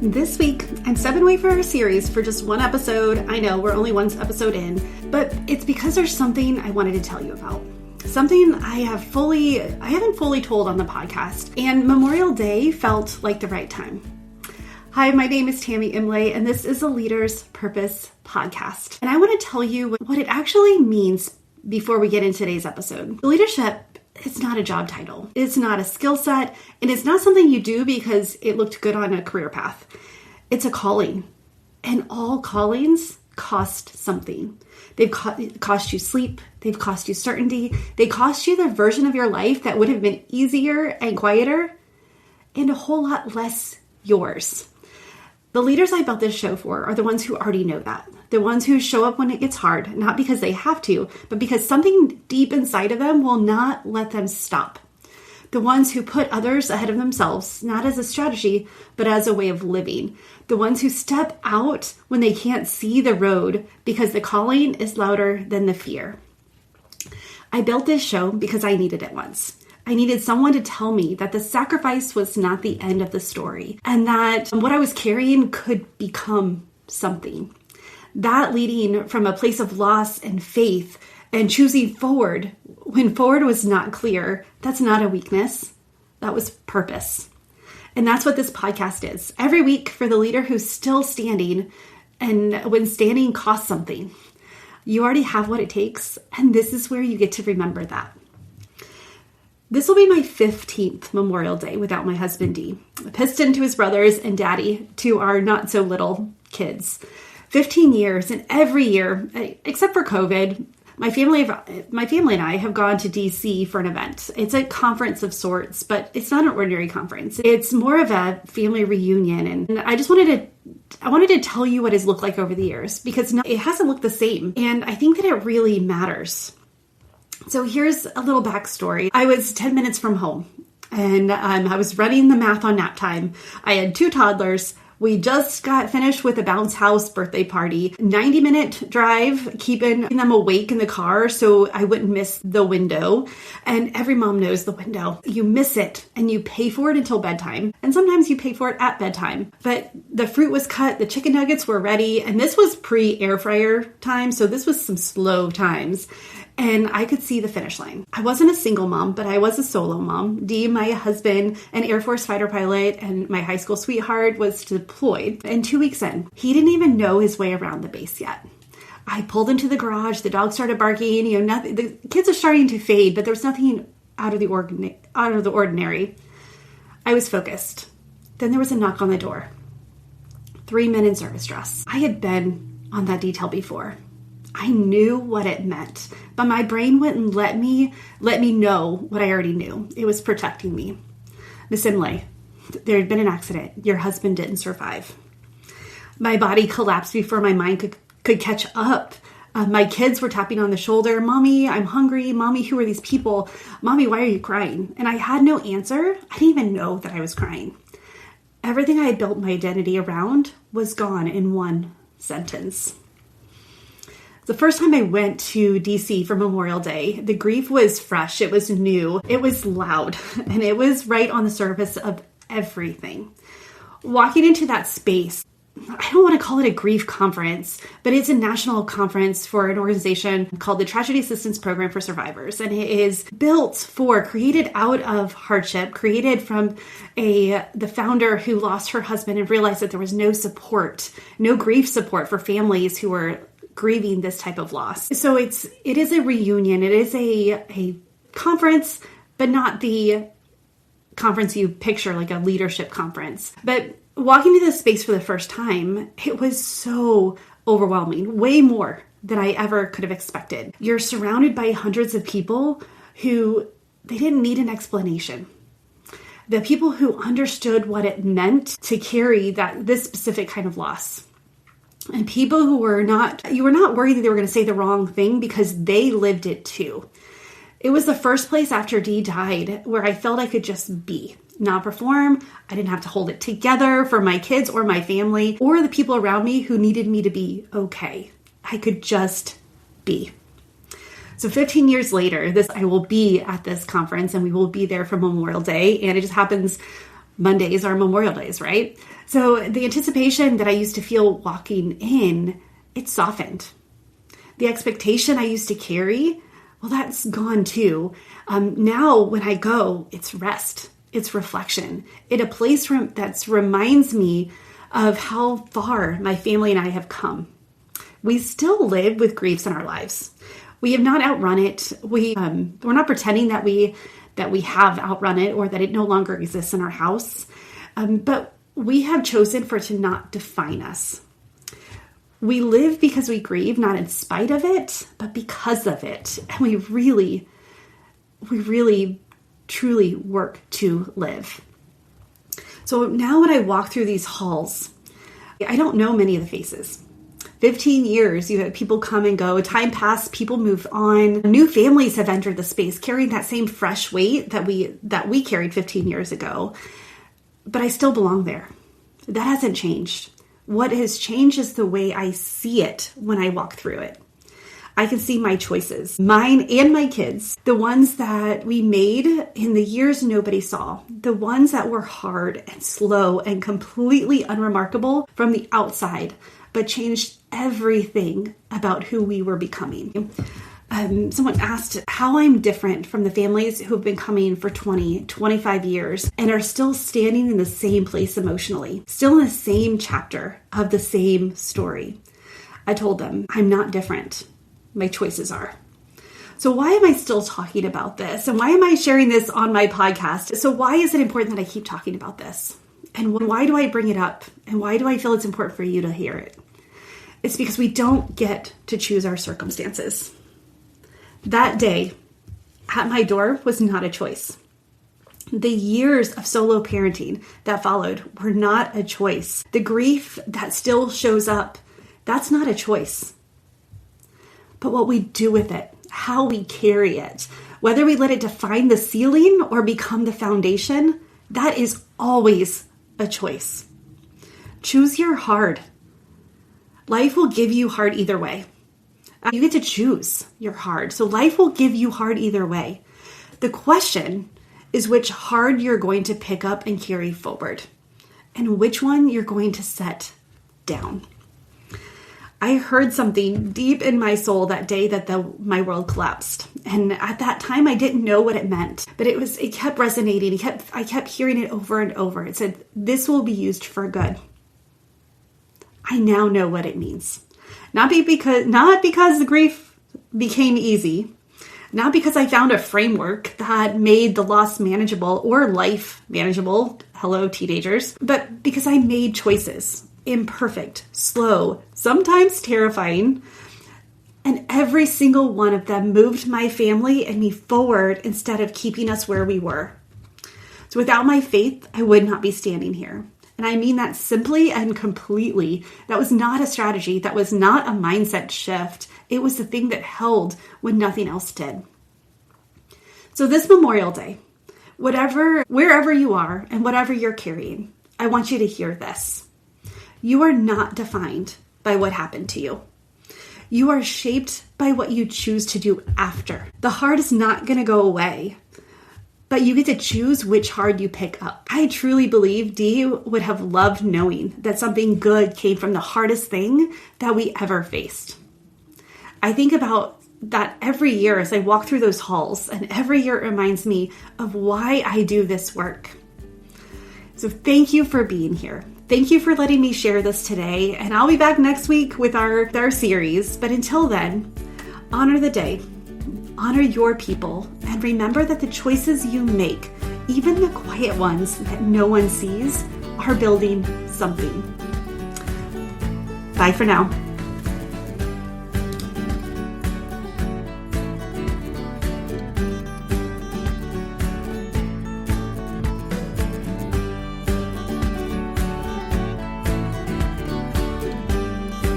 This week, I'm stepping away from our series for just one episode. I know we're only one episode in, but it's because there's something I wanted to tell you about. Something I haven't fully told on the podcast, and Memorial Day felt like the right time. Hi, my name is Tammy Imlay, and this is a Leader's Purpose podcast. And I want to tell you what it actually means before we get into today's episode. Leadership is not a job title. It's not a skill set, and it's not something you do because it looked good on a career path. It's a calling, and all callings cost something. They've cost you sleep. They've cost you certainty. They cost you the version of your life that would have been easier and quieter and a whole lot less yours. The leaders I built this show for are the ones who already know that. The ones who show up when it gets hard, not because they have to, but because something deep inside of them will not let them stop. The ones who put others ahead of themselves, not as a strategy, but as a way of living. The ones who step out when they can't see the road because the calling is louder than the fear. I built this show because I needed it once. I needed someone to tell me that the sacrifice was not the end of the story and that what I was carrying could become something. That leading from a place of loss and faith and choosing forward when forward was not clear, that's not a weakness. That was purpose. And that's what this podcast is. Every week for the leader who's still standing, and when standing costs something. You already have what it takes, and this is where you get to remember that. This will be my 15th Memorial Day without my husband, Dee. A piston to his brothers and daddy to our not so little kids. 15 years, and every year, except for COVID, my family and I have gone to DC for an event. It's a conference of sorts, but it's not an ordinary conference. It's more of a family reunion, and I wanted to tell you what it's looked like over the years because it hasn't looked the same, and I think that it really matters. So here's a little backstory. I was 10 minutes from home, and I was running the math on nap time. I had 2 toddlers. We just got finished with a bounce house birthday party, 90-minute drive, keeping them awake in the car so I wouldn't miss the window. And every mom knows the window. You miss it and you pay for it until bedtime. And sometimes you pay for it at bedtime. But the fruit was cut, the chicken nuggets were ready, and this was pre-air fryer time, so this was some slow times. And I could see the finish line. I wasn't a single mom, but I was a solo mom. Dee, my husband, an Air Force fighter pilot, and my high school sweetheart was deployed. And 2 weeks in, he didn't even know his way around the base yet. I pulled into the garage. The dog started barking. Nothing. The kids are starting to fade, but there was nothing out of the ordinary. I was focused. Then there was a knock on the door. 3 men in service dress. I had been on that detail before. I knew what it meant, but my brain wouldn't let me know what I already knew. It was protecting me. Miss Imlay, there had been an accident. Your husband didn't survive. My body collapsed before my mind could catch up. My kids were tapping on the shoulder. Mommy, I'm hungry. Mommy, who are these people? Mommy, why are you crying? And I had no answer. I didn't even know that I was crying. Everything I had built my identity around was gone in one sentence. The first time I went to DC for Memorial Day, the grief was fresh, it was new, it was loud, and it was right on the surface of everything. Walking into that space, I don't want to call it a grief conference, but it's a national conference for an organization called the Tragedy Assistance Program for Survivors. And it is created out of hardship, created from the founder who lost her husband and realized that there was no support, no grief support for families who were grieving this type of loss. So it is a reunion. It is a conference, but not the conference you picture, like a leadership conference. But walking into this space for the first time, it was so overwhelming, way more than I ever could have expected. You're surrounded by hundreds of people who they didn't need an explanation. The people who understood what it meant to carry this specific kind of loss. And people who you were not worried that they were going to say the wrong thing because they lived it too. It was the first place after Dee died where I felt I could just be, not perform. I didn't have to hold it together for my kids or my family or the people around me who needed me to be okay. I could just be. So 15 years later, I will be at this conference and we will be there for Memorial Day. And it just happens Mondays are Memorial Days, right? So the anticipation that I used to feel walking in, it softened. The expectation I used to carry, well, that's gone too. Now when I go, it's rest, it's reflection, it's a place that reminds me of how far my family and I have come. We still live with griefs in our lives. We have not outrun it. We're not pretending that we have outrun it or that it no longer exists in our house. But we have chosen for it to not define us. We live because we grieve, not in spite of it, but because of it. And we really, truly work to live. So now when I walk through these halls, I don't know many of the faces. 15 years, you have people come and go. Time passed, people move on. New families have entered the space, carrying that same fresh weight that we carried 15 years ago. But I still belong there. That hasn't changed. What has changed is the way I see it when I walk through it. I can see my choices, mine and my kids, the ones that we made in the years nobody saw, the ones that were hard and slow and completely unremarkable from the outside, but changed everything about who we were becoming. Someone asked how I'm different from the families who have been coming for 20, 25 years and are still standing in the same place emotionally, still in the same chapter of the same story. I told them, I'm not different. My choices are. So why am I still talking about this? And why am I sharing this on my podcast? So why is it important that I keep talking about this? And why do I bring it up? And why do I feel it's important for you to hear it? It's because we don't get to choose our circumstances. That day at my door was not a choice. The years of solo parenting that followed were not a choice. The grief that still shows up, that's not a choice. But what we do with it, how we carry it, whether we let it define the ceiling or become the foundation, that is always a choice. Choose your hard. Life will give you hard either way. You get to choose your hard. So life will give you hard either way. The question is which hard you're going to pick up and carry forward, and which one you're going to set down. I heard something deep in my soul that day that my world collapsed. And at that time, I didn't know what it meant, but it kept resonating. I kept hearing it over and over. It said, this will be used for good. I now know what it means. Not because the grief became easy, not because I found a framework that made the loss manageable or life manageable, hello teenagers, but because I made choices, imperfect, slow, sometimes terrifying, and every single one of them moved my family and me forward instead of keeping us where we were. So without my faith, I would not be standing here. And I mean that simply and completely. That was not a strategy. That was not a mindset shift. It was the thing that held when nothing else did. So this Memorial Day, wherever you are and whatever you're carrying, I want you to hear this. You are not defined by what happened to you. You are shaped by what you choose to do after. The hard is not going to go away, but you get to choose which hard you pick up. I truly believe Dee would have loved knowing that something good came from the hardest thing that we ever faced. I think about that every year as I walk through those halls, and every year it reminds me of why I do this work. So thank you for being here. Thank you for letting me share this today, and I'll be back next week with our series. But until then, honor the day. Honor your people, and remember that the choices you make, even the quiet ones that no one sees, are building something. Bye for now.